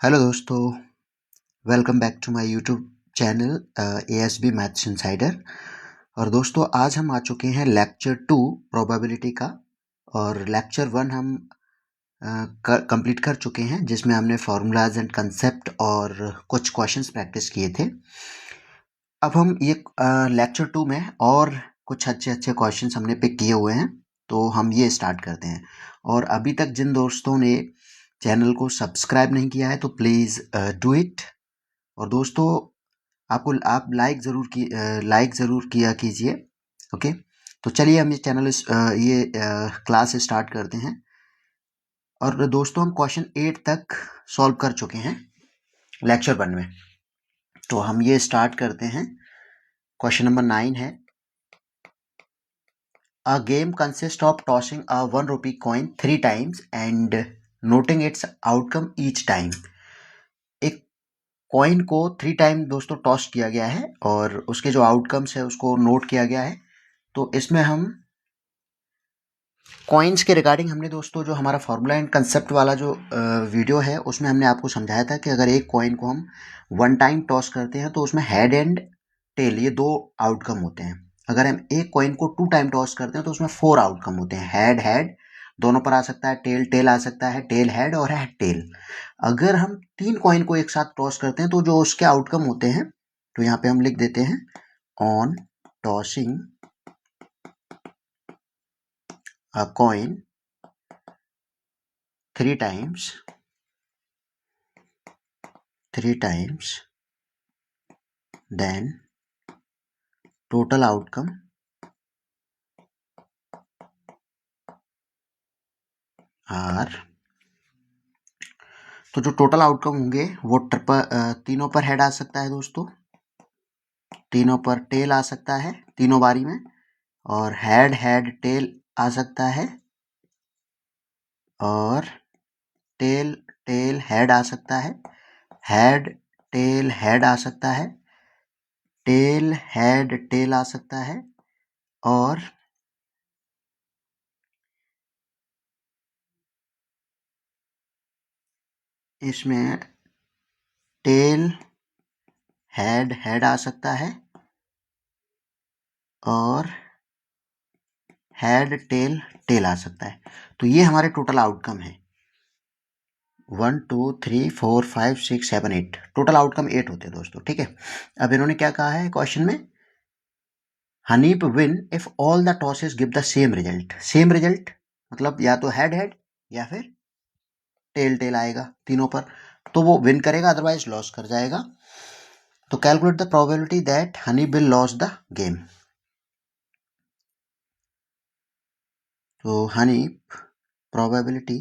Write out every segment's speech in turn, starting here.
Hello दोस्तों, welcome back to my YouTube channel ASB maths insider. और दोस्तों आज हम आ चुके हैं लेक्चर 2 प्रोबेबिलिटी का। और लेक्चर 1 हम कंप्लीट कर चुके हैं, जिसमें हमने फार्मूलाज एंड कंसेप्ट और कुछ क्वेश्चंस प्रैक्टिस किए थे। अब हम ये लेक्चर 2 में और कुछ अच्छे अच्छे क्वेश्चंस हमने पिक किए हुए हैं, तो हम ये स्टार्ट करते हैं। और अभी तक जिन दोस्तों ने चैनल को सब्सक्राइब नहीं किया है तो प्लीज़ डू इट। और दोस्तों आप लाइक ज़रूर किया कीजिए। ओके, तो चलिए हम ये क्लास स्टार्ट करते हैं। और दोस्तों हम क्वेश्चन 8 तक सॉल्व कर चुके हैं लेक्चर 1 में, तो हम ये स्टार्ट करते हैं। क्वेश्चन नंबर 9 है, a game consist of tossing a 1 rupee coin 3 times and noting its outcome each time. एक कॉइन को 3 टाइम दोस्तों टॉस किया गया है और उसके जो आउटकम्स है उसको नोट किया गया है। तो इसमें हम कॉइन्स के रिगार्डिंग हमने दोस्तों जो हमारा फार्मूला एंड कंसेप्ट वाला जो वीडियो है उसमें हमने आपको समझाया था कि अगर एक कॉइन को हम 1 टाइम टॉस करते हैं तो उसमें हेड एंड टेल ये 2 आउटकम होते हैं। अगर हम एक कॉइन को 2 टाइम टॉस करते हैं तो उसमें 4 आउटकम होते हैं। हेड हेड दोनों पर आ सकता है, टेल टेल आ सकता है, टेल हेड और हेड टेल। अगर हम 3 कॉइन को एक साथ टॉस करते हैं तो जो उसके आउटकम होते हैं, तो यहाँ पे हम लिख देते हैं on tossing a coin 3 times, then total outcome are, तो जो टोटल आउटकम होंगे वो तीनों पर हेड आ सकता है दोस्तों, तीनों पर टेल आ सकता है तीनों बारी में, और हेड हेड टेल आ सकता है, और टेल टेल हेड आ सकता है, हेड टेल हेड आ सकता है, टेल हेड टेल आ सकता है, और इसमें टेल हेड हेड आ सकता है और हेड टेल टेल आ सकता है। तो ये हमारे टोटल आउटकम है 1 2 3 4 5 6 7 8। टोटल आउटकम 8 होते हैं दोस्तों, ठीक है। अब इन्होंने क्या कहा है क्वेश्चन में, Hanif win if all the tosses give the same result. Same result मतलब या तो हेड हेड या फिर टेल टेल आएगा तीनों पर, तो वो विन करेगा, अदरवाइज लॉस कर जाएगा। तो calculate the probability that Honey will lose the game. तो हनी प्रोबेबिलिटी,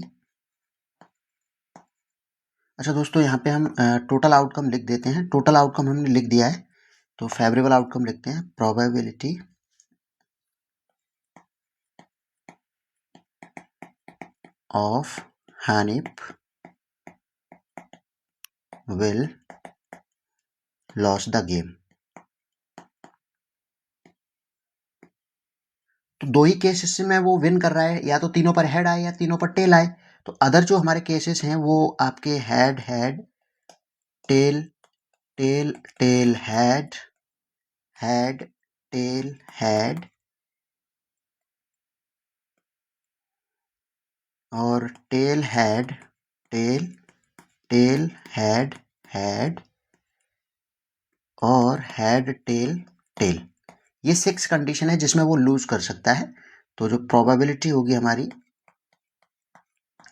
अच्छा दोस्तों यहाँ पे हम टोटल आउटकम लिख देते हैं। टोटल आउटकम हमने लिख दिया है, तो फेवरेबल आउटकम लिखते हैं। Probability of Hanif will lose the game. तो दो ही केसेस में वो विन कर रहा है, या तो तीनों पर हेड आए या तीनों पर टेल आए। तो अदर जो हमारे केसेस हैं वो आपके head head tail tail tail head head tail head और tail head tail tail head head और हेड टेल टेल। ये 6 कंडीशन है जिसमें वो लूज कर सकता है। तो जो प्रोबेबिलिटी होगी हमारी,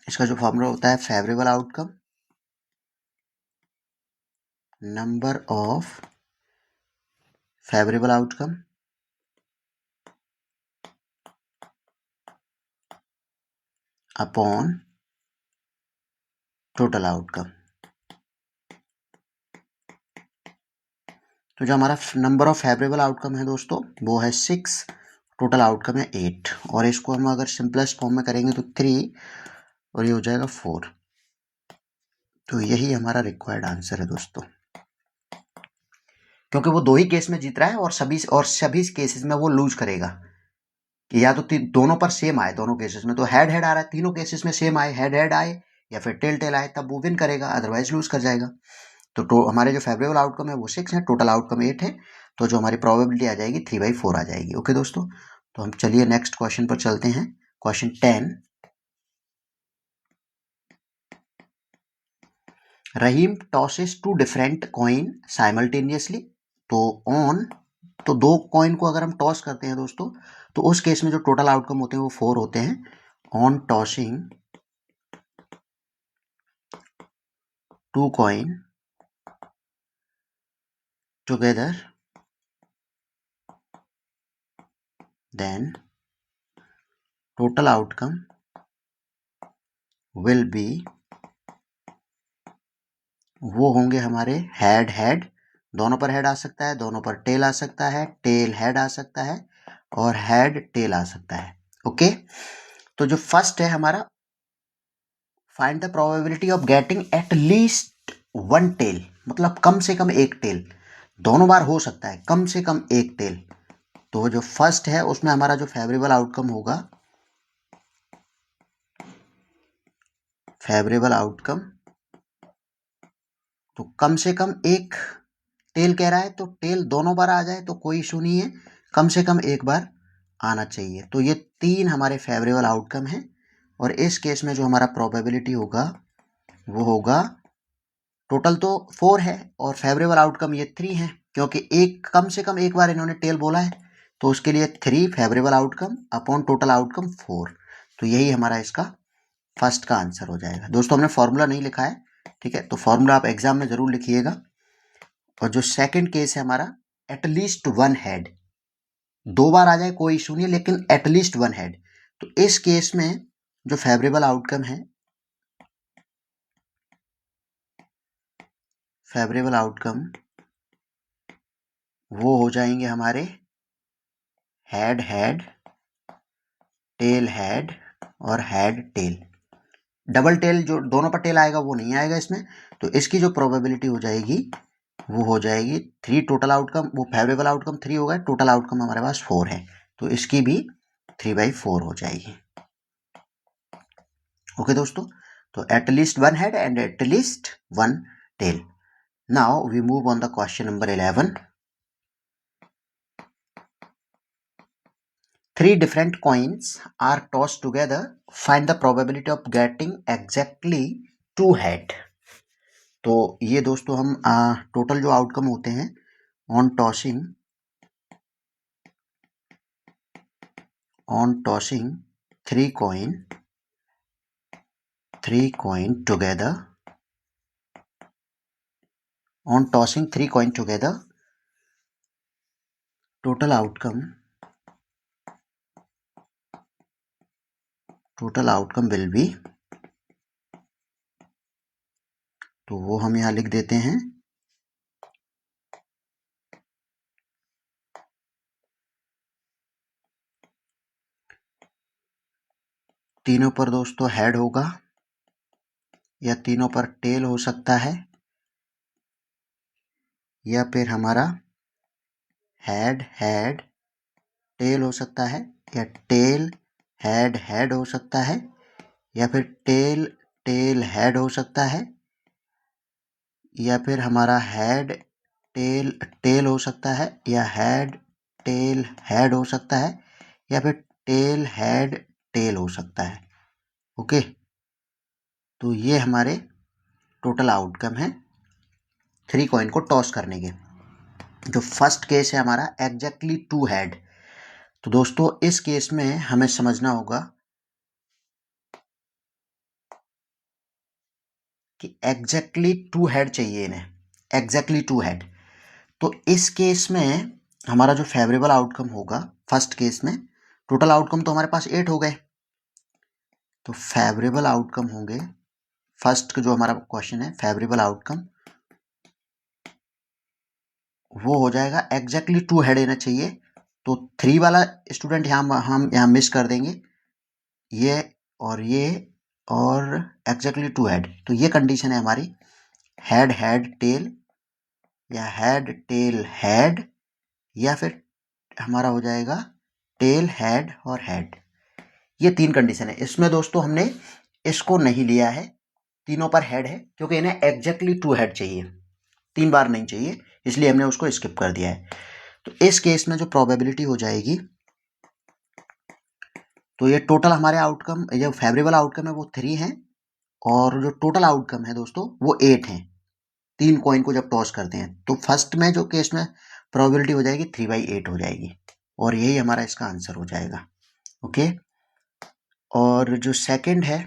इसका जो फॉर्मूला होता है favourable outcome number of favourable outcome upon total outcome. तो जो हमारा नंबर ऑफ फेवरेबल आउटकम है दोस्तों वो है 6, टोटल आउटकम है 8, और इसको हम अगर सिंपलेस्ट फॉर्म में करेंगे तो 3 और ये हो जाएगा 4। तो यही हमारा रिक्वायर्ड आंसर है दोस्तों, क्योंकि वो दो ही केस में जीत रहा है और सभी केसेस में वो लूज करेगा। कि या तो दोनों पर सेम आए, दोनों केसेस में तो हेड हेड आ रहा है, तीनों केसेस में सेम आए, हेड हेड आए या फिर टेल टेल आए तब वो विन करेगा, अदरवाइज लूज कर जाएगा। तो हमारे जो फेवरेबल आउटकम है वो 6 है, टोटल आउटकम 8 है, तो जो हमारी प्रोबेबिलिटी आ जाएगी 3/4 आ जाएगी। ओके दोस्तों, तो हम चलिए नेक्स्ट क्वेश्चन पर चलते हैं। क्वेश्चन 10, रहीम टॉसेस 2 डिफरेंट कॉइन साइमल्टेनियसली। तो 2 कॉइन को अगर हम टॉस करते हैं दोस्तों, तो उस केस में जो टोटल आउटकम होते हैं वो 4 होते हैं। On tossing 2 coin together, then total outcome will be, वो होंगे हमारे हेड हेड, दोनों पर हेड आ सकता है, दोनों पर टेल आ सकता है, टेल हेड आ सकता है और हेड टेल आ सकता है। ओके, तो जो फर्स्ट है हमारा, find the probability of getting at least 1 tail, मतलब कम से कम एक टेल, दोनों बार हो सकता है, कम से कम एक टेल। तो जो फर्स्ट है उसमें हमारा जो फेवरेबल आउटकम होगा, फेवरेबल आउटकम, तो कम से कम एक टेल कह रहा है, तो टेल दोनों बार आ जाए तो कोई इशू नहीं है, कम से कम एक बार आना चाहिए। तो ये 3 हमारे फेवरेबल आउटकम हैं, और इस केस में जो हमारा प्रोबेबिलिटी होगा वो होगा, टोटल तो 4 है और फेवरेबल आउटकम ये 3 है, क्योंकि एक कम से कम एक बार इन्होंने टेल बोला है, तो उसके लिए 3 favourable outcome upon total outcome 4। तो यही हमारा इसका फर्स्ट का आंसर हो जाएगा। दोस्तों हमने फॉर्मूला नहीं लिखा है, ठीक है, तो फॉर्मूला आप एग्जाम में जरूर लिखिएगा। और जो सेकंड केस है हमारा, एटलीस्ट 1 हेड, 2 बार आ जाए कोई इशू नहीं, लेकिन एटलीस्ट 1 हेड, तो इस केस में जो फेवरेबल आउटकम है, फेवरेबल आउटकम वो हो जाएंगे हमारे हेड हेड, टेल हेड और हेड टेल। डबल टेल जो दोनों पर टेल आएगा वो नहीं आएगा इसमें, तो इसकी जो प्रोबेबिलिटी हो जाएगी वो हो जाएगी 3, टोटल आउटकम, वो फेवरेबल आउटकम 3 होगा, टोटल आउटकम हमारे पास 4 है, तो इसकी भी 3/4 हो जाएगी। ओके दोस्तों, तो at least 1 head and at least 1 tail. Now we move on the question number 11। 3 different coins are tossed together. Find the probability of getting exactly 2 head. तो ये दोस्तों हम टोटल जो आउटकम होते हैं on tossing 3 coin together, on tossing 3 coin together, total outcome will be, तो वो हम यहाँ लिख देते हैं, तीनों पर दोस्तों हेड होगा या तीनों पर टेल हो सकता है, या फिर हमारा हेड हेड टेल हो सकता है, या टेल हेड हेड हो सकता है, या फिर टेल टेल हेड हो सकता है, या फिर हमारा हेड टेल टेल हो सकता है, या हेड टेल हेड हो सकता है, या फिर टेल हेड टेल हो सकता है। ओके, तो ये हमारे टोटल आउटकम है 3 कॉइन को टॉस करने के। जो फर्स्ट केस है हमारा एग्जैक्टली 2 हेड, तो दोस्तों इस केस में हमें समझना होगा कि एग्जैक्टली 2 हेड चाहिए इन्हें, एग्जैक्टली 2 हेड। तो इस केस में हमारा जो फेवरेबल आउटकम होगा फर्स्ट केस में, टोटल आउटकम तो हमारे पास 8 हो गए, तो फेवरेबल आउटकम होंगे, फर्स्ट का जो हमारा क्वेश्चन है फेवरेबल आउटकम, वो हो जाएगा एग्जैक्टली 2 हेड लेना चाहिए। तो 3 वाला स्टूडेंट यहाँ हम यहाँ मिस कर देंगे, ये और ये, और एग्जैक्टली 2 हेड, तो ये कंडीशन है हमारी हेड हेड टेल, या हेड टेल हेड, या फिर हमारा हो जाएगा टेल हेड और हेड। ये 3 कंडीशन है। इसमें दोस्तों हमने इसको नहीं लिया है, तीनों पर हेड है, क्योंकि इन्हें एग्जैक्टली 2 हेड चाहिए, 3 बार नहीं चाहिए, इसलिए हमने उसको स्किप कर दिया है। तो इस केस में जो प्रोबेबिलिटी हो जाएगी, तो ये टोटल हमारे आउटकम, जो फेवरेबल आउटकम है वो 3 है, और जो टोटल आउटकम है दोस्तों वो 8 है। 3 कॉइन को जब टॉस करते हैं तो फर्स्ट में जो केस में प्रोबेबिलिटी हो जाएगी 3/8 हो जाएगी, और यही हमारा इसका आंसर हो जाएगा। ओके, और जो सेकंड है,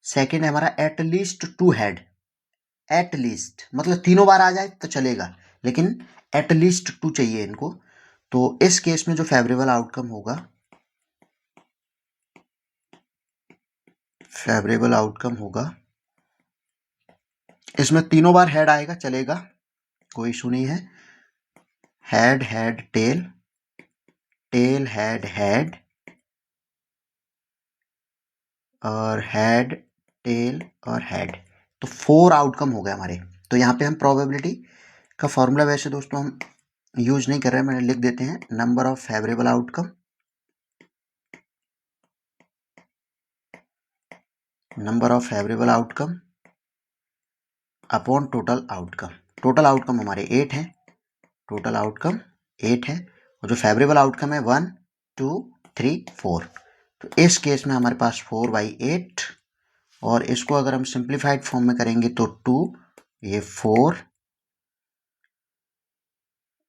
सेकंड है हमारा एटलीस्ट 2 हेड। एटलीस्ट मतलब तीनों बार आ जाए तो चलेगा, लेकिन एटलीस्ट 2 चाहिए इनको। तो इस केस में जो फेवरेबल आउटकम होगा, फेवरेबल आउटकम होगा, इसमें तीनों बार हेड आएगा चलेगा, कोई इशू नहीं है। Head head tail, tail head head, और हेड टेल और हेड, तो 4 आउटकम हो गए हमारे। तो यहाँ पे हम प्रोबेबिलिटी का फॉर्मूला वैसे दोस्तों हम यूज नहीं कर रहे हैं, मैंने लिख देते हैं number of favourable outcome, number of favourable outcome upon total outcome. Total outcome हमारे 8 हैं, टोटल आउटकम 8 है, और जो फेवरेबल आउटकम है 1 2 3 4। तो इस केस में हमारे पास 4/8, और इसको अगर हम सिंप्लीफाइड फॉर्म में करेंगे तो 2, ये 4,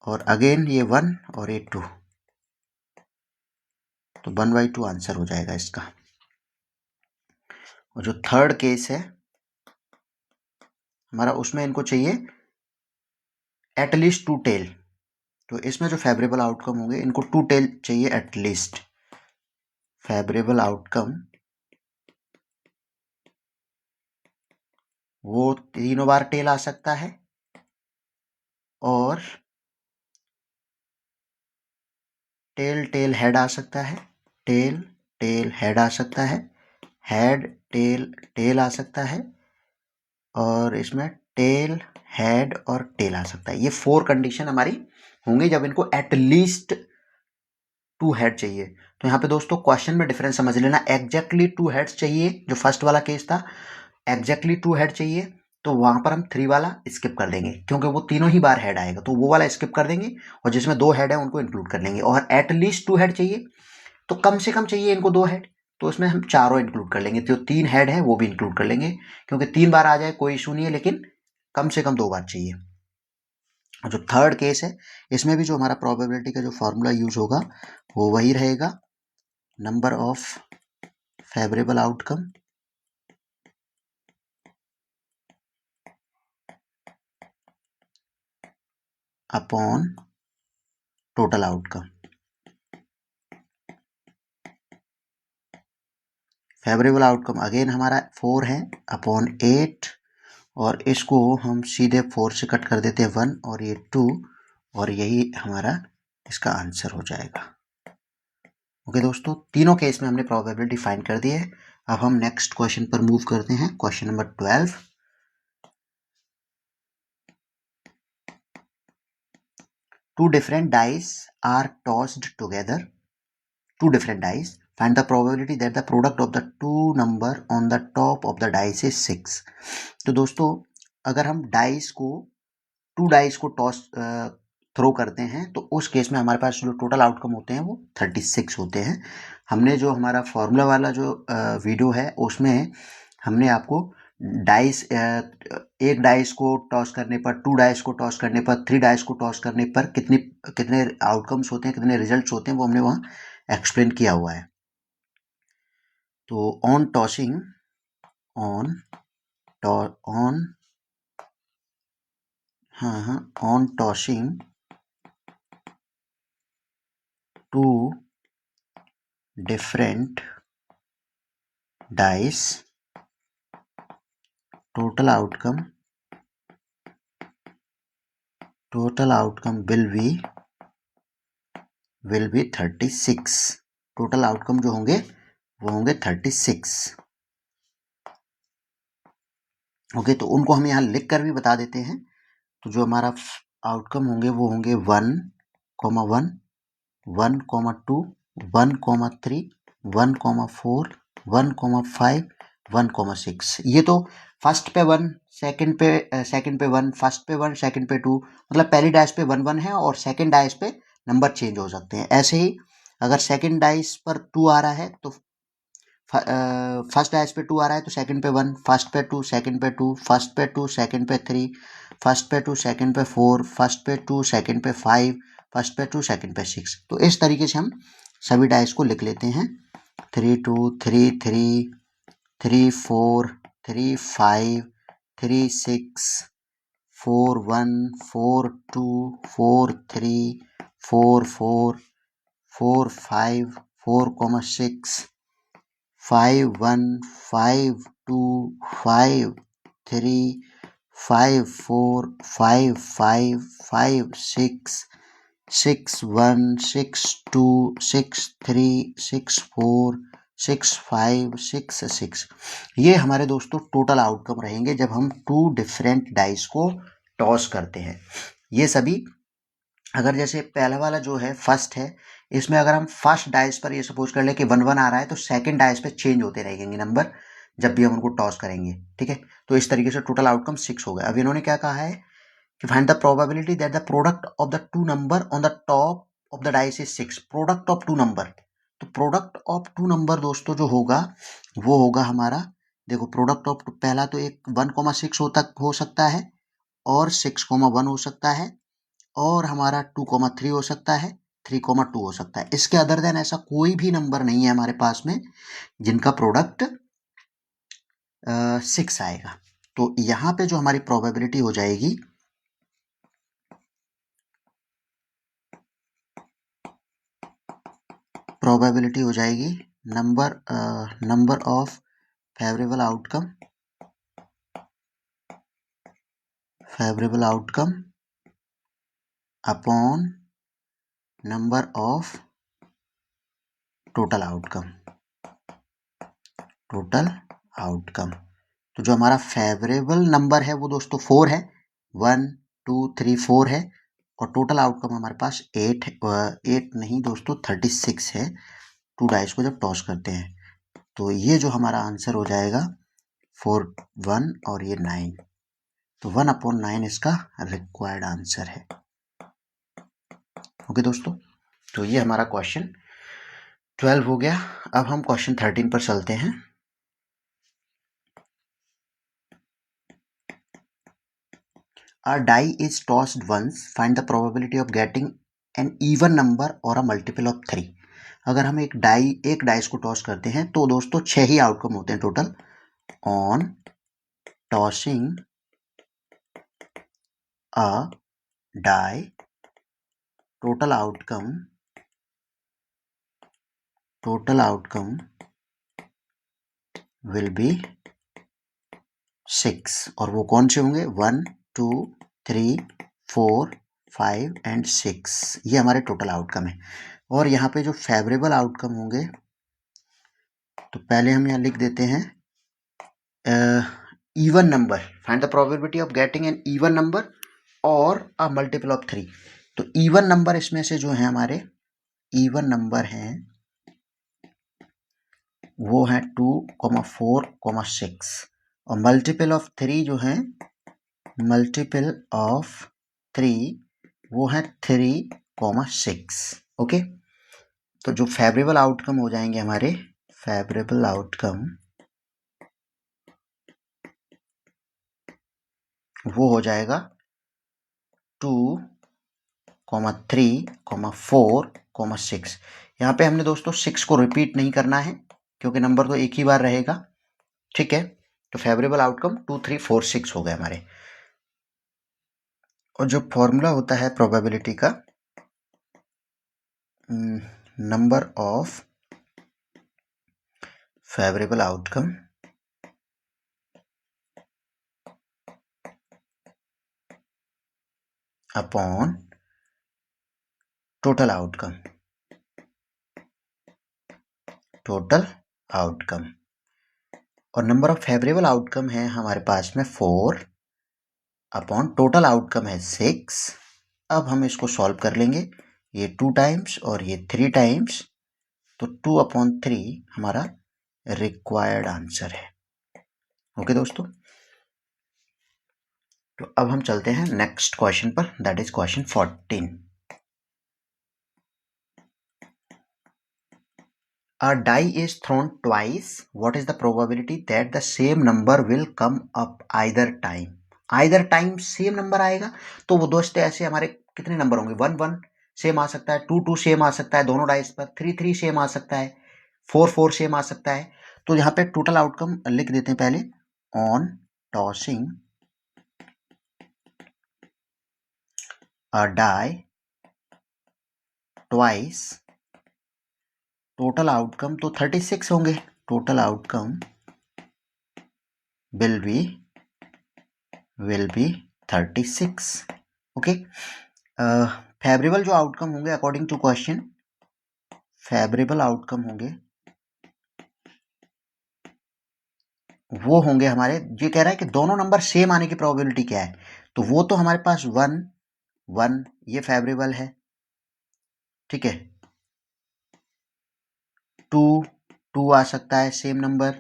और अगेन ये 1 और ये 2, तो 1/2 आंसर हो जाएगा इसका। और जो थर्ड केस है हमारा, उसमें इनको चाहिए एटलीस्ट 2 टेल। तो इसमें जो फेवरेबल आउटकम होंगे इनको 2 टेल चाहिए एटलीस्ट। फेवरेबल आउटकम वो तीनों बार टेल आ सकता है, और टेल टेल हेड आ सकता है, टेल टेल हेड आ सकता है, हेड टेल टेल आ सकता है, और इसमें टेल हेड और टेल आ सकता है। ये 4 कंडीशन हमारी होंगी जब इनको एटलीस्ट 2 हेड चाहिए। तो यहाँ पे दोस्तों क्वेश्चन में डिफरेंस समझ लेना, एग्जैक्टली 2 हेड्स चाहिए, जो फर्स्ट वाला केस था एग्जैक्टली 2 हेड चाहिए, तो वहां पर हम 3 वाला स्किप कर देंगे, क्योंकि वो तीनों ही बार हेड आएगा, तो वो वाला स्किप कर देंगे, और जिसमें 2 हेड है उनको इंक्लूड कर लेंगे। और एटलीस्ट 2 हेड चाहिए, तो कम से कम चाहिए इनको 2 हेड, तो उसमें हम चारों इंक्लूड कर लेंगे, जो 3 हेड है वो भी इंक्लूड कर लेंगे, क्योंकि 3 बार आ जाए कोई इशू नहीं है, लेकिन कम से कम 2 बार चाहिए। जो थर्ड केस है, इसमें भी जो हमारा प्रोबेबिलिटी का जो फॉर्मूला यूज होगा वो वही रहेगा, number of favourable outcome upon total outcome. Favourable outcome again हमारा 4 है अपॉन 8, और इसको हम सीधे 4 से कट कर देते हैं 1, और ये 2, और यही हमारा इसका आंसर हो जाएगा। ओके दोस्तों, तीनों केस में हमने प्रोबेबिलिटी फाइंड कर दी है। अब हम नेक्स्ट क्वेश्चन पर मूव करते हैं, question number 12। Two different dice are tossed together. Two different dice. Find the probability that the product of the two number on the top of the dice is 6. तो दोस्तों अगर हम dice को, 2 dice को toss throw करते हैं, तो उस केस में हमारे पास जो टोटल आउटकम होते हैं वो 36 होते हैं। हमने जो हमारा फॉर्मूला वाला जो वीडियो है उसमें हमने आपको डाइस, एक डाइस को टॉस करने पर, 2 डाइस को टॉस करने पर, 3 डाइस को टॉस करने पर कितने आउटकम्स होते हैं, कितने रिजल्ट्स होते हैं, वो हमने वहाँ एक्सप्लेन किया हुआ है। तो on tossing, on on tossing 2 different dice, total outcome will be 36। Total outcome जो होंगे वो होंगे 36। ओके, तो उनको हम यहाँ लिख कर भी बता देते हैं। तो जो हमारा आउटकम होंगे वो होंगे 1,1, 1,2, 1,3, 1,4, 1,5, 1,6। ये तो फर्स्ट पे 1, सेकंड पे 1, फर्स्ट पे 1, सेकंड पे 2, मतलब पहली डाइस पे 1 1 है और सेकंड डाइस पे नंबर चेंज हो सकते हैं। ऐसे ही अगर सेकंड डाइस पर 2 आ रहा है तो फर्स्ट डाइस पे 2 आ रहा है तो सेकंड पे 1, फर्स्ट पे 2, सेकंड पे 2, फर्स्ट पे 2, सेकंड पे 3, फर्स्ट पे 2, सेकंड पे 4, फर्स्ट पे 2, सेकंड पे 5, फर्स्ट पे 2, सेकंड पे 6। तो इस तरीके से हम सभी डाइस को लिख लेते हैं। 3 2, 3 3, 3 4, 3 5, 3 6, 4 1, 4 2, 4 3, 4 4, 4 5, 4,6, 5 1, 5 2, 5 3, 5 4, 5 5, 5 6, 6 1, 6 2, 6 3, 6 4, 6 5, 6 6। ये हमारे दोस्तों टोटल आउटकम रहेंगे जब हम 2 डिफरेंट डाइस को टॉस करते हैं। ये सभी अगर जैसे पहला वाला जो है फर्स्ट है, इसमें अगर हम फर्स्ट डाइस पर ये सपोज कर ले कि 1 1 आ रहा है तो सेकंड डाइस पे चेंज होते रहेंगे नंबर जब भी हम उनको टॉस करेंगे। ठीक है, तो इस तरीके से टोटल आउटकम 6 हो गया। अब इन्होंने क्या कहा है कि find the probability that the product of the two number on the top of the dice is 6। Product of two number, तो प्रोडक्ट ऑफ टू नंबर दोस्तों जो होगा वो होगा हमारा, देखो प्रोडक्ट ऑफ पहला तो एक 1,6 हो सकता है और 6,1 हो सकता है और हमारा 2,3 हो सकता है, 3,2 हो सकता है। इसके अदर देन ऐसा कोई भी नंबर नहीं है हमारे पास में जिनका प्रोडक्ट 6 आएगा। तो यहाँ पे जो हमारी प्रोबेबिलिटी हो जाएगी number of favourable outcome upon number of total outcome. तो जो हमारा फेवरेबल नंबर है वो दोस्तों 4 है, 1 2 3 4 है और टोटल आउटकम हमारे पास 8 नहीं दोस्तों 36 है 2 डाइस को जब टॉस करते हैं। तो ये जो हमारा आंसर हो जाएगा 4 1 और ये 9, तो 1/9 इसका रिक्वायर्ड आंसर है। ओके दोस्तों, तो ये हमारा क्वेश्चन 12 हो गया। अब हम क्वेश्चन 13 पर चलते हैं। A die is tossed once. Find the probability of getting an even number or a multiple of 3. अगर हम एक डाइस को टॉस करते हैं तो दोस्तों 6 ही आउटकम होते हैं total. On tossing a die total outcome will be 6। और वो कौन से होंगे 1 2 3 4 5 एंड 6, ये हमारे टोटल आउटकम है। और यहाँ पे जो फेवरेबल आउटकम होंगे तो पहले हम यहाँ लिख देते हैं even number, find the probability of getting an even number और अ मल्टीपल ऑफ 3। तो इवन नंबर इसमें से जो है हमारे इवन नंबर हैं वो है 2,4,6 और मल्टीपल ऑफ 3 जो है मल्टीपल ऑफ 3 वो है 3,6। ओके, तो जो फेवरेबल आउटकम हो जाएंगे हमारे फेवरेबल आउटकम वो हो जाएगा 2,3,4,6। यहाँ पे हमने दोस्तों 6 को रिपीट नहीं करना है क्योंकि नंबर तो एक ही बार रहेगा। ठीक है, तो फेवरेबल आउटकम 2 3 4 6 हो गए हमारे। और जो फॉर्मूला होता है प्रोबेबिलिटी का, number of favourable outcome upon total outcome और नंबर ऑफ फेवरेबल आउटकम है हमारे पास में 4 अपॉन टोटल आउटकम है 6। अब हम इसको सॉल्व कर लेंगे, ये 2 टाइम्स और ये 3 टाइम्स, तो 2/3 हमारा रिक्वायर्ड आंसर है। ओके दोस्तों, तो अब हम चलते हैं नेक्स्ट क्वेश्चन पर, that is question 14। A die is thrown twice. What is the probability that the same number will come up either time? Either time same number आएगा, तो वो दोस्तों ऐसे हमारे कितने नंबर होंगे? 1 1 सेम आ सकता है, 2 2 सेम आ सकता है दोनों डाइस पर, 3 3 सेम आ सकता है, 4 4 सेम आ सकता है। तो यहाँ पे टोटल आउटकम लिख देते हैं पहले। On tossing a die twice, total outcome तो 36 होंगे। Total outcome will be 36। Okay, favourable जो आउटकम होंगे according to question, favourable outcome होंगे वो होंगे हमारे, ये कह रहा है कि दोनों नंबर सेम आने की प्रोबेबिलिटी क्या है, तो वो तो हमारे पास 1 1 ये फेवरेबल है, ठीक है। 2 2 आ सकता है सेम नंबर,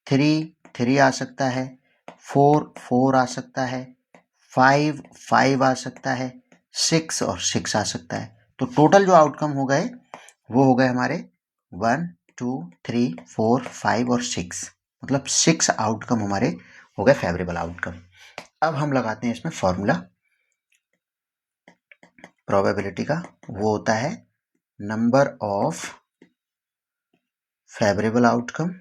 3 3 आ सकता है, 4 4 आ सकता है, 5 5 आ सकता है, 6 और 6 आ सकता है। तो टोटल जो आउटकम हो गए वो हो गए हमारे 1 2 3 4 5 और 6, मतलब 6 आउटकम हमारे हो गए फेवरेबल आउटकम। अब हम लगाते हैं इसमें फॉर्मूला प्रोबेबिलिटी का, वो होता है number of favourable outcome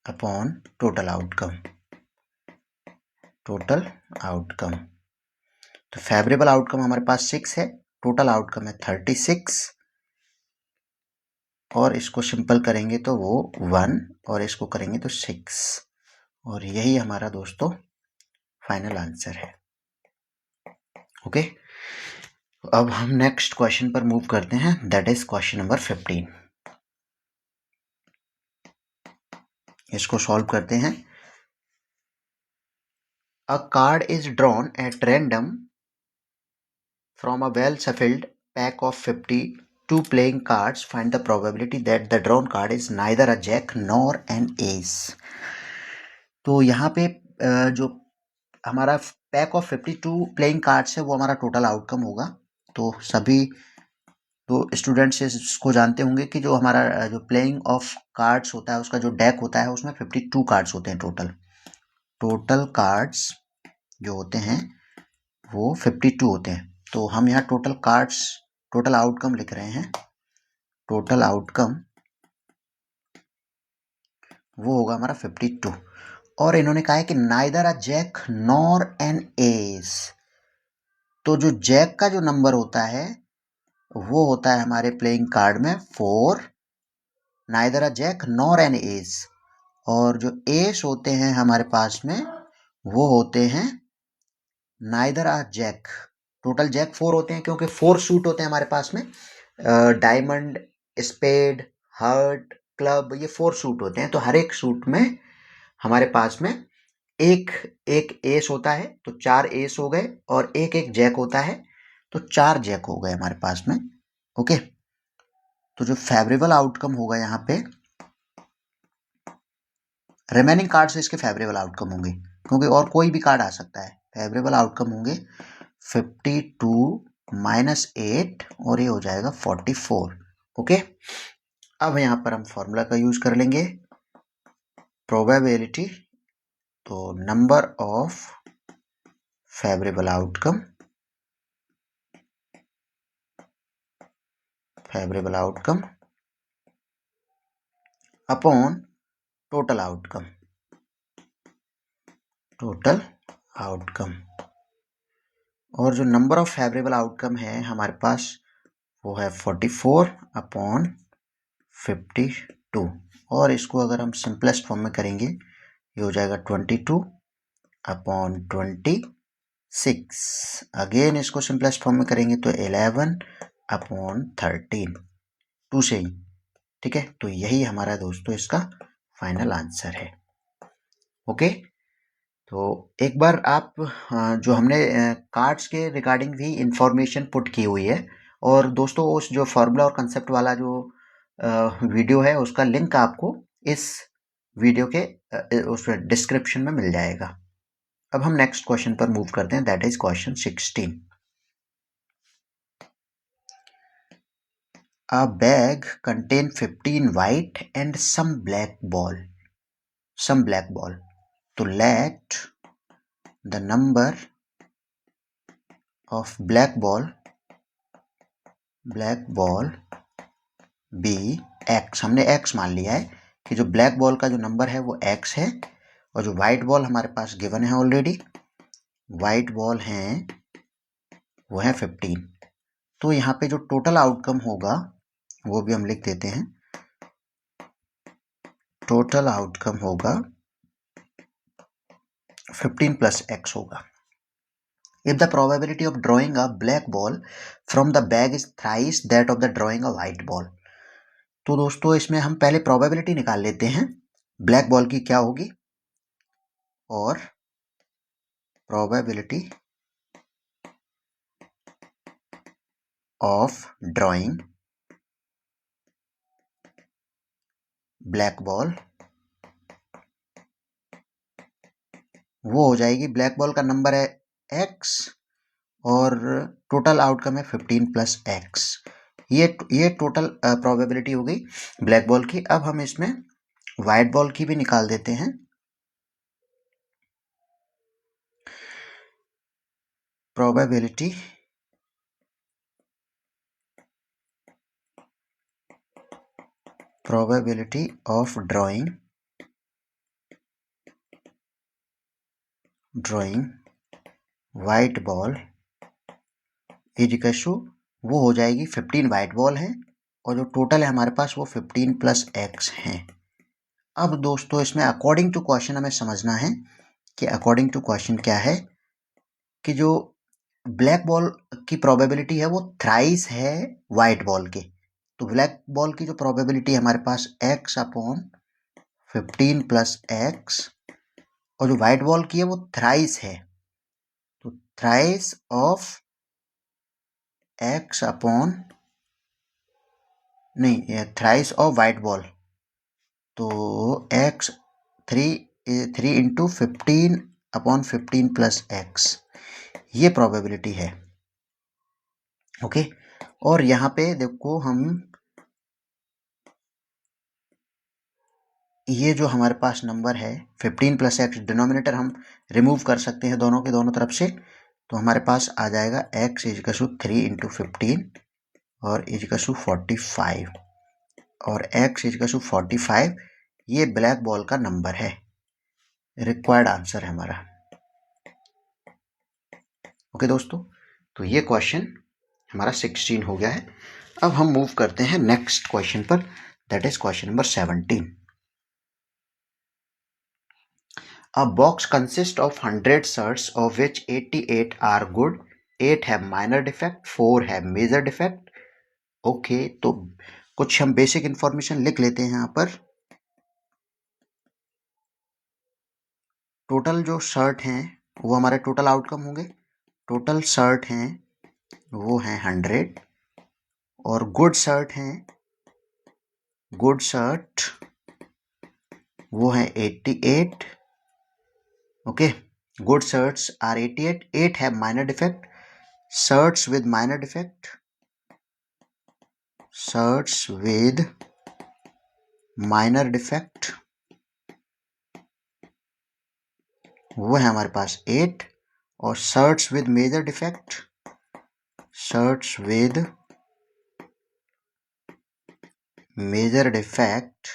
upon total outcome. Total outcome, तो फेवरेबल आउटकम हमारे पास 6 है, टोटल आउटकम है 36, और इसको सिंपल करेंगे तो वो 1 और इसको करेंगे तो 6, और यही हमारा दोस्तों फाइनल आंसर है। ओके, अब हम नेक्स्ट क्वेश्चन पर मूव करते हैं, दैट इज क्वेश्चन नंबर 15। इसको सॉल्व करते हैं। अ card is drawn at random from a well shuffled pack of 52 playing cards. Find the probability that the drawn card is neither a jack nor an ace. तो यहाँ पे जो हमारा pack of 52 playing cards है वो हमारा total outcome होगा। तो सभी तो स्टूडेंट्स इसको जानते होंगे कि जो हमारा जो प्लेइंग ऑफ कार्ड्स होता है उसका जो डेक होता है उसमें 52 कार्ड्स होते हैं टोटल। टोटल कार्ड्स जो होते हैं वो 52 होते हैं। तो हम यहाँ टोटल कार्ड्स, टोटल आउटकम लिख रहे हैं। टोटल आउटकम वो होगा हमारा 52, और इन्होंने कहा है कि neither a jack nor an ace. तो जो जैक का जो नंबर होता है वो होता है हमारे प्लेइंग कार्ड में 4, neither a jack nor an ace, और जो एस होते हैं हमारे पास में वो होते हैं neither a jack. Total jack 4 होते हैं क्योंकि 4 सूट होते हैं हमारे पास में, डायमंड, स्पेड, हार्ट, क्लब, ये 4 सूट होते हैं। तो हर एक सूट में हमारे पास में एक एक एस होता है, तो 4 एस हो गए, और एक एक जैक होता है तो 4 जैक हो गए हमारे पास में। ओके, तो जो फेवरेबल आउटकम होगा यहाँ पे, रिमेनिंग कार्ड से इसके फेवरेबल आउटकम होंगे क्योंकि और कोई भी कार्ड आ सकता है। फेवरेबल आउटकम होंगे 52 -8 और ये हो जाएगा 44। ओके, अब यहाँ पर हम फॉर्मूला का यूज कर लेंगे प्रोबेबिलिटी, तो number of favourable outcome, favourable outcome upon total outcome, total outcome. और जो नंबर ऑफ फेवरेबल आउटकम है हमारे पास वो है 44 अपॉन 52, और इसको अगर हम सिंपलेस्ट फॉर्म में करेंगे ये हो जाएगा 22 अपॉन 26। अगेन इसको सिंपलेस्ट फॉर्म में करेंगे तो 11 अपॉन 13, 2 से ही, ठीक है। तो यही हमारा दोस्तों इसका फाइनल आंसर है। ओके, तो एक बार आप जो हमने कार्ड्स के रिगार्डिंग भी इंफॉर्मेशन पुट की हुई है, और दोस्तों उस जो फार्मूला और कंसेप्ट वाला जो वीडियो है उसका लिंक आपको इस वीडियो के उस डिस्क्रिप्शन में मिल जाएगा। अब हम नेक्स्ट क्वेश्चन पर मूव करते हैं, that is question 16। A bag contain 15 white and some black ball. So let the number of black ball be x। हमने x मान लिया है कि जो ब्लैक बॉल का जो नंबर है वो x है, और जो व्हाइट बॉल हमारे पास गिवन है ऑलरेडी, व्हाइट बॉल है वो है 15। तो यहाँ पे जो टोटल आउटकम होगा वो भी हम लिख देते हैं, टोटल आउटकम होगा 15 प्लस x होगा। If the probability of drawing a black ball from the bag is thrice that of the drawing a white ball, तो दोस्तों इसमें हम पहले प्रोबेबिलिटी निकाल लेते हैं ब्लैक बॉल की क्या होगी, और probability of drawing black ball, वो हो जाएगी, ब्लैक बॉल का नंबर है x और टोटल आउटकम है 15 प्लस x। ये टोटल प्रोबेबिलिटी हो गई ब्लैक बॉल की। अब हम इसमें व्हाइट बॉल की भी निकाल देते हैं। Probability of drawing white ball is equal to, वो हो जाएगी 15 व्हाइट बॉल है और जो टोटल है हमारे पास वो 15 प्लस x है। अब दोस्तों इसमें अकॉर्डिंग टू क्वेश्चन हमें समझना है कि अकॉर्डिंग टू क्वेश्चन क्या है, कि जो ब्लैक बॉल की प्रोबेबिलिटी है वो थ्राइस है व्हाइट बॉल के। तो ब्लैक बॉल की जो प्रोबेबिलिटी है हमारे पास x अपॉन 15 प्लस x, और जो व्हाइट बॉल की है वो थ्राइस है, तो थ्राइस ऑफ x अपॉन, नहीं, थ्राइस ऑफ व्हाइट बॉल, तो x 3 into 15 upon 15 plus x, ये प्रोबेबिलिटी है। ओके, और यहाँ पे देखो हम ये जो हमारे पास नंबर है 15 प्लस x, डिनोमिनेटर हम रिमूव कर सकते हैं दोनों के दोनों तरफ से, तो हमारे पास आ जाएगा x इजिकल टू 3 इंटू 15 और इजिकल टू 45, और x इजिकल टू 45 ये ब्लैक बॉल का नंबर है, रिक्वायर्ड आंसर है हमारा। ओके दोस्तों, तो ये क्वेश्चन हमारा 16 हो गया है। अब हम मूव करते हैं नेक्स्ट क्वेश्चन पर, that is question number 17। A box consists of 100 shirts of which 88 are good, 8 have minor defect, 4 have major defect। Okay, तो कुछ हम बेसिक इंफॉर्मेशन लिख लेते हैं यहाँ पर। टोटल जो शर्ट हैं वो हमारे टोटल आउटकम होंगे, टोटल शर्ट हैं वो हैं 100, और गुड शर्ट हैं, गुड शर्ट वो हैं 88। Okay, good shirts are 88, 8 have minor defect, shirts with minor defect, shirts with minor defect वो है हमारे पास 8, और shirts with major defect, shirts with major defect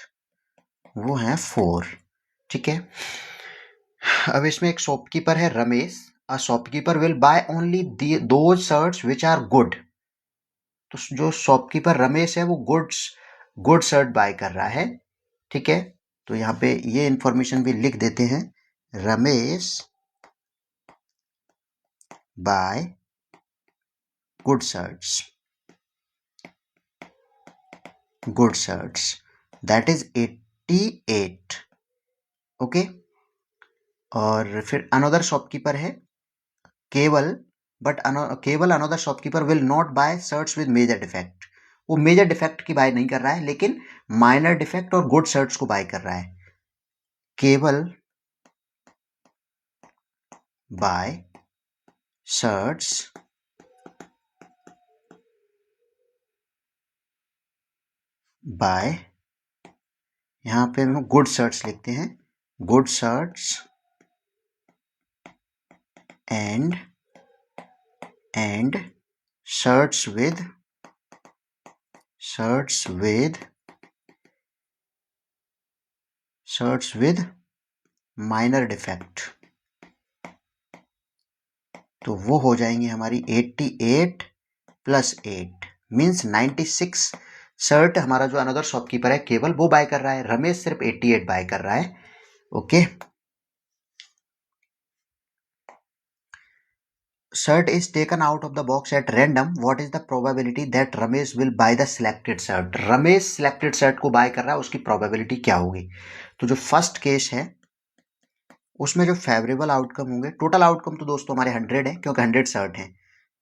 वो हैं 4। ठीक है, अब इसमें एक शॉपकीपर है Ramesh, a shopkeeper will buy only those shirts which are good. तो जो शॉपकीपर रमेश है वो गुड शर्ट बाय कर रहा है। ठीक है, तो यहाँ पे ये इंफॉर्मेशन भी लिख देते हैं, Ramesh buy good shirts that is 88। Okay, और फिर अनदर शॉपकीपर है Keval, but Keval another shopkeeper will not buy shirts with major defect. वो मेजर डिफेक्ट की बाय नहीं कर रहा है, लेकिन माइनर डिफेक्ट और गुड शर्ट्स को बाय कर रहा है। केवल बाय शर्ट्स बाय, यहाँ पे हम गुड शर्ट्स लिखते हैं, good shirts and shirts with minor defect. तो वो हो जाएंगे हमारी 88 प्लस 8 मीन्स 96 शर्ट हमारा जो अनदर शॉपकीपर है केवल वो बाय कर रहा है, रमेश सिर्फ 88 बाय कर रहा है। Okay, shirt is taken out of the box at random, what is the probability that Ramesh will buy the selected shirt? Ramesh selected shirt को बाय कर रहा है, उसकी probability क्या होगी? तो जो फर्स्ट केस है उसमें जो फेवरेबल आउटकम होंगे, टोटल आउटकम तो दोस्तों हमारे 100 है क्योंकि 100 शर्ट हैं।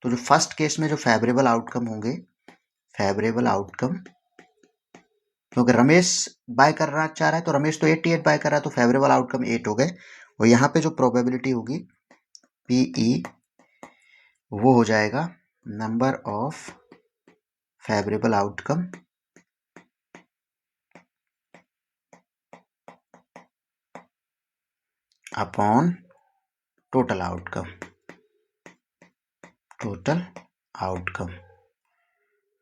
तो जो फर्स्ट केस में जो फेवरेबल आउटकम होंगे, फेवरेबल आउटकम, क्योंकि रमेश बाय करना चाह रहा है तो रमेश तो 88 बाय कर रहा है, तो फेवरेबल आउटकम 8 हो गए। और यहाँ पे जो प्रोबेबिलिटी होगी पीई, वो हो जाएगा number of favourable outcome upon total outcome, total outcome.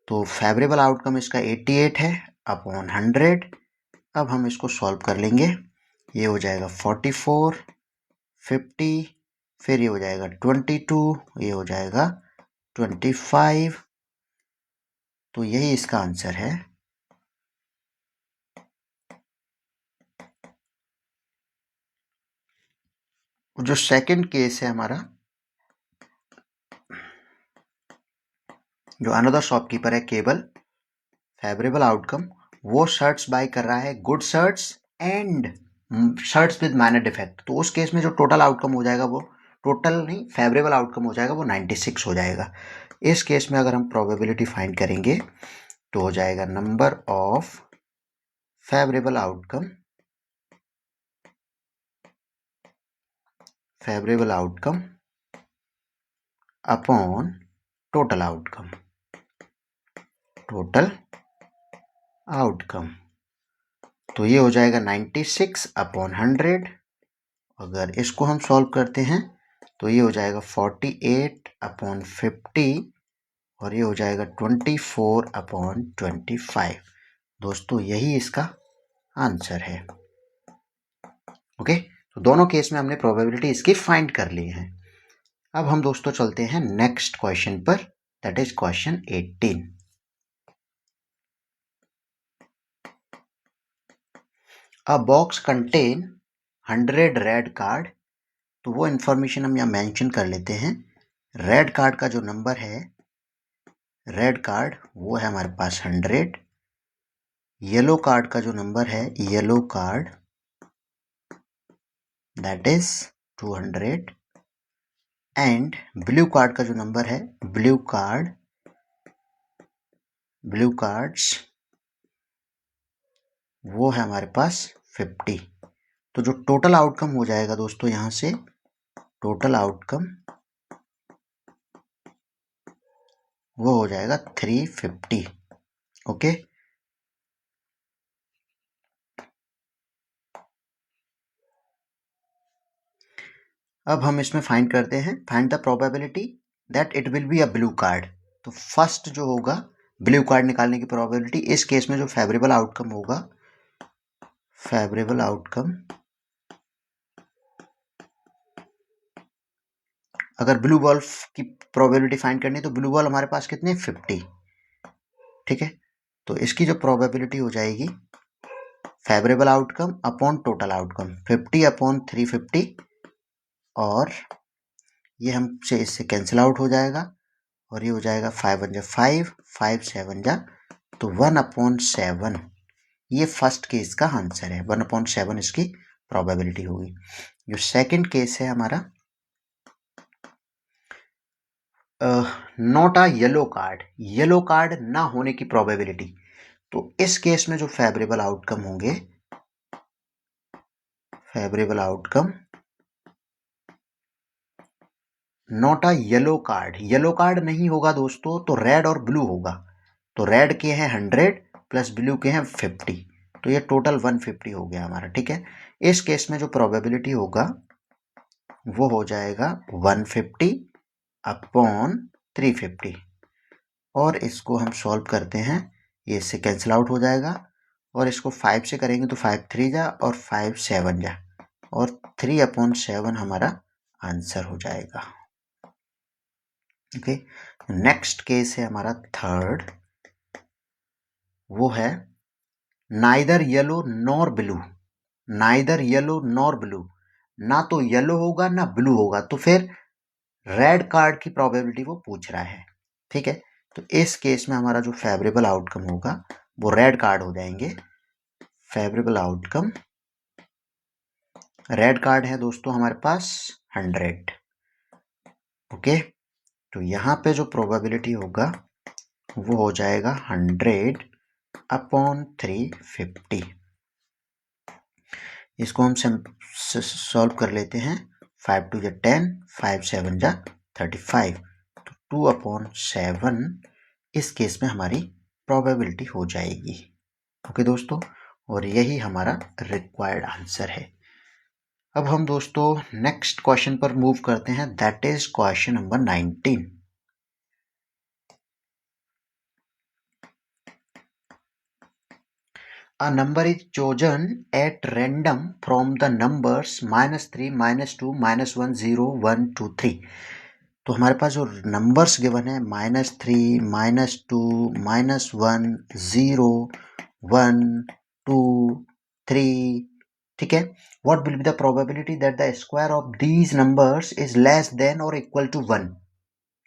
तो फेवरेबल आउटकम इसका 88 है अपॉन 100। अब हम इसको सॉल्व कर लेंगे, ये हो जाएगा 44, 50, फिर ये हो जाएगा 22, ये हो जाएगा 25। तो यही इसका आंसर है। जो सेकंड केस है हमारा, जो अनदर शॉपकीपर है केवल, फेवरेबल आउटकम, वो शर्ट्स बाय कर रहा है, good shirts and shirts with minor defect. तो उस केस में जो टोटल आउटकम हो जाएगा, वो टोटल नहीं फेवरेबल आउटकम हो जाएगा, वो 96 हो जाएगा। इस केस में अगर हम प्रोबेबिलिटी फाइंड करेंगे तो हो जाएगा number of favourable outcome upon total outcome, तो ये हो जाएगा 96 अपॉन 100। अगर इसको हम सॉल्व करते हैं तो ये हो जाएगा 48 अपॉन 50 और ये हो जाएगा 24 अपॉन 25। दोस्तों यही इसका आंसर है। ओके, तो दोनों केस में हमने प्रोबेबिलिटी इसकी फाइंड कर ली है। अब हम दोस्तों चलते हैं नेक्स्ट क्वेश्चन पर, that is question 18। A box contain 100 red card. तो वो इंफॉर्मेशन हम यहाँ मेंशन कर लेते हैं। रेड कार्ड का जो नंबर है, रेड कार्ड वो है हमारे पास 100। येलो कार्ड का जो नंबर है, yellow card that is 200। And blue card का जो नंबर है, ब्लू कार्ड्स वो है हमारे पास 50। तो जो टोटल आउटकम हो जाएगा दोस्तों, यहाँ से टोटल आउटकम वो हो जाएगा 350। ओके, अब हम इसमें फाइंड करते हैं, find the probability that it will be a blue card. तो फर्स्ट जो होगा ब्लू कार्ड निकालने की प्रोबेबिलिटी, इस केस में जो फेवरेबल आउटकम होगा, फेवरेबल आउटकम, अगर ब्लू बॉल की प्रोबेबिलिटी फाइंड करनी है तो ब्लू बॉल हमारे पास कितने 50। ठीक है, तो इसकी जो प्रोबेबिलिटी हो जाएगी favourable outcome upon total outcome 50 upon 350, और ये हमसे इससे कैंसिल आउट हो जाएगा और ये हो जाएगा 5 1 5, 5 7 जा तो 1/7। ये फर्स्ट केस का आंसर है, 1/7 इसकी प्रोबेबिलिटी होगी। जो सेकंड केस है हमारा, नॉट अ येलो कार्ड ना होने की प्रोबेबिलिटी। तो इस केस में जो फेवरेबल आउटकम होंगे, favourable outcome not a yellow card नहीं होगा दोस्तों, तो रेड और ब्लू होगा। तो रेड के हैं 100 प्लस ब्लू के हैं 50, तो ये टोटल 150 हो गया हमारा। ठीक है, इस केस में जो प्रोबेबिलिटी होगा वो हो जाएगा 150 अपॉन 350, और इसको हम सॉल्व करते हैं, ये इससे कैंसिल आउट हो जाएगा, और इसको 5 से करेंगे तो 5 3 जा और 5 7 जा, और 3/7 हमारा आंसर हो जाएगा। ओके, नेक्स्ट केस है हमारा थर्ड, वो है neither yellow nor blue. Neither yellow nor blue, ना तो येलो होगा ना ब्लू होगा, तो फिर रेड कार्ड की प्रोबेबिलिटी वो पूछ रहा है। ठीक है, तो इस केस में हमारा जो फेवरेबल आउटकम होगा वो रेड कार्ड हो जाएंगे। फेवरेबल आउटकम रेड कार्ड है दोस्तों हमारे पास 100। ओके, तो यहाँ पे जो प्रोबेबिलिटी होगा वो हो जाएगा 100 अपॉन 350। इसको हम सॉल्व कर लेते हैं, 5 2 जा 10, 5 7 जा 35, तो 2/7 इस केस में हमारी प्रोबेबिलिटी हो जाएगी। ओके दोस्तों, और यही हमारा रिक्वायर्ड आंसर है। अब हम दोस्तों नेक्स्ट क्वेश्चन पर मूव करते हैं, that is question number 19। A number is chosen at random from the numbers -3, -2, -1, 0, 1, 2, 3। तो हमारे पास जो नंबर्स गिवन है -3, -2, -1, 0, 1, 2, 3, ठीक है। What will be the probability that the square of these numbers is less than or equal to 1?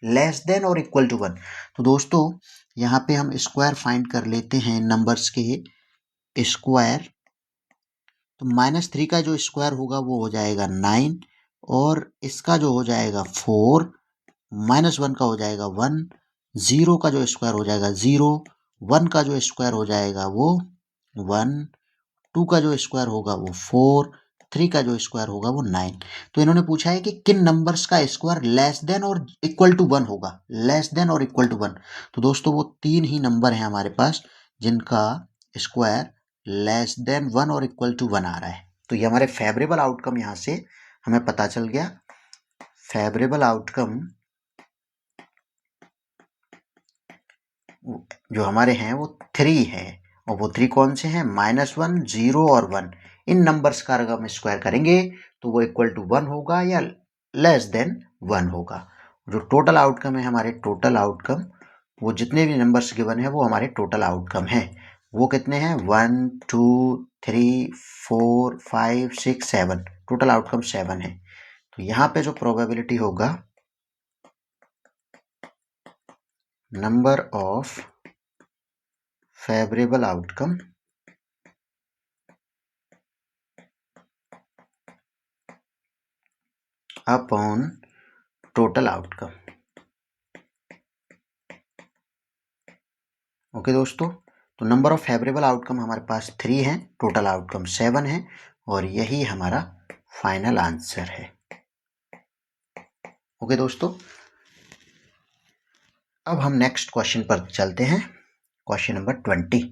Less than और equal to 1। तो दोस्तों यहाँ पे हम स्क्वायर फाइंड कर लेते हैं नंबर्स के स्क्वायर। तो -3 का जो स्क्वायर होगा वो हो जाएगा 9, और इसका जो हो जाएगा 4, -1 का हो जाएगा 1, 0 का जो स्क्वायर हो जाएगा 0, 1 का जो स्क्वायर हो जाएगा वो 1, 2 का जो स्क्वायर होगा वो 4, 3 का जो स्क्वायर होगा वो 9। तो इन्होंने पूछा है कि किन नंबर्स का स्क्वायर लेस देन और इक्वल टू 1 होगा, लेस देन और इक्वल टू 1। तो दोस्तों वो 3 ही नंबर हैं हमारे पास जिनका स्क्वायर लेस देन 1 और इक्वल टू 1 आ रहा है। तो ये हमारे फेवरेबल आउटकम यहाँ से हमें पता चल गया। फेवरेबल आउटकम जो हमारे हैं वो 3 है, और वो 3 कौन से हैं, -1, 0 और 1। इन नंबर्स का अगर हम स्क्वायर करेंगे तो वो इक्वल टू 1 होगा या लेस देन 1 होगा। जो टोटल आउटकम है हमारे, टोटल आउटकम वो जितने भी नंबर्स गिवन है वो हमारे टोटल आउटकम है। वो कितने हैं, 1 2 3 4 5 6 7, टोटल आउटकम 7 है। तो यहाँ पे जो प्रोबेबिलिटी होगा, number of favourable outcome upon total outcome. Okay दोस्तों, तो नंबर ऑफ फेवरेबल आउटकम हमारे पास 3 है, टोटल आउटकम 7 है, और यही हमारा फाइनल आंसर है। ओके दोस्तों, अब हम नेक्स्ट क्वेश्चन पर चलते हैं, question number 20।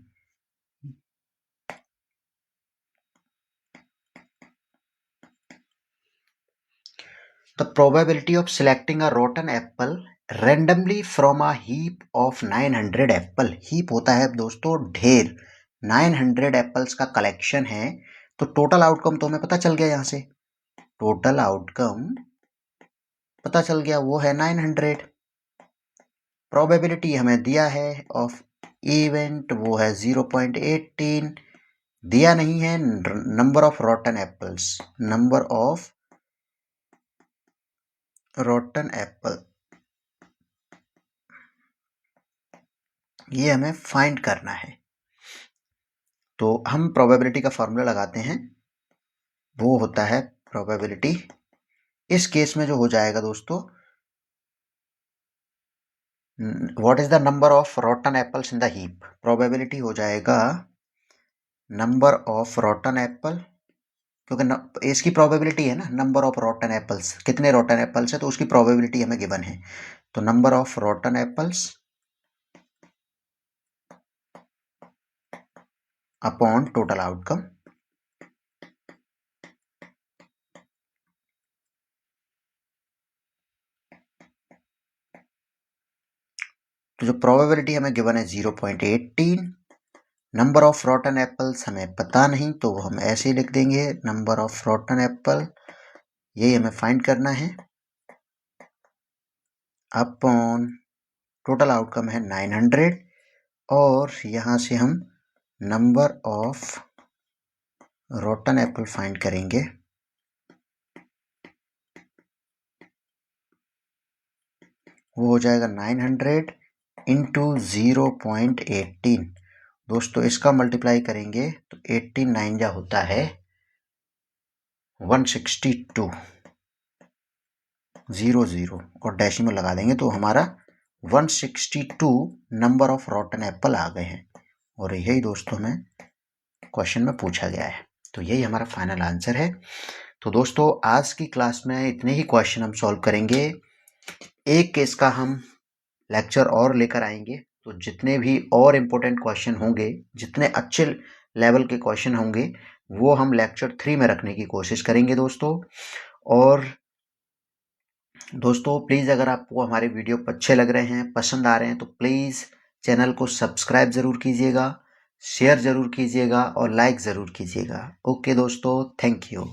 The probability of selecting a rotten apple randomly from a heap of 900 Apple. Heap होता है दोस्तों ढेर, 900 एप्पल्स का कलेक्शन है। तो टोटल आउटकम तो हमें पता चल गया, यहाँ से टोटल आउटकम पता चल गया, वो है 900। प्रोबेबिलिटी हमें दिया है ऑफ इवेंट, वो है 0.18। दिया नहीं है number of रॉटन apples, number of रॉटन Apple, ये हमें फाइंड करना है। तो हम प्रोबेबिलिटी का फॉर्मूला लगाते हैं, वो होता है प्रोबेबिलिटी। इस केस में जो हो जाएगा दोस्तों, what is the number of रॉटन apples in the heap, probability हो जाएगा नंबर ऑफ रॉटन एप्पल, क्योंकि इसकी प्रोबेबिलिटी है ना, नंबर ऑफ रॉटन एप्पल्स, कितने रॉटन एप्पल्स है तो उसकी प्रोबेबिलिटी हमें गिवन है, तो number of रॉटन apples upon total outcome. तो जो प्रोबेबिलिटी हमें गिवन है 0.18, नंबर ऑफ रॉटन एप्पल्स हमें पता नहीं तो वो हम ऐसे ही लिख देंगे, नंबर ऑफ रॉटन एप्पल, यही हमें फाइंड करना है, अपॉन टोटल आउटकम है 900, और यहाँ से हम नंबर ऑफ रॉटन एप्पल फाइंड करेंगे, वो हो जाएगा 900 इंटू 0.18। दोस्तों इसका मल्टीप्लाई करेंगे तो 18 9 जा होता है 162, 00 और डेसिमल लगा देंगे तो हमारा 162 नंबर ऑफ रॉटन एप्पल आ गए हैं, और यही दोस्तों हमें क्वेश्चन में पूछा गया है, तो यही हमारा फाइनल आंसर है। तो दोस्तों आज की क्लास में इतने ही क्वेश्चन हम सॉल्व करेंगे, एक केस का हम लेक्चर और लेकर आएंगे, तो जितने भी और इम्पोर्टेंट क्वेश्चन होंगे, जितने अच्छे लेवल के क्वेश्चन होंगे, वो हम लेक्चर 3 में रखने की कोशिश करेंगे दोस्तों। और दोस्तों प्लीज़ अगर आपको हमारे वीडियो अच्छे लग रहे हैं, पसंद आ रहे हैं, तो प्लीज़ चैनल को सब्सक्राइब ज़रूर कीजिएगा, शेयर ज़रूर कीजिएगा और लाइक ज़रूर कीजिएगा। ओके दोस्तों, थैंक यू।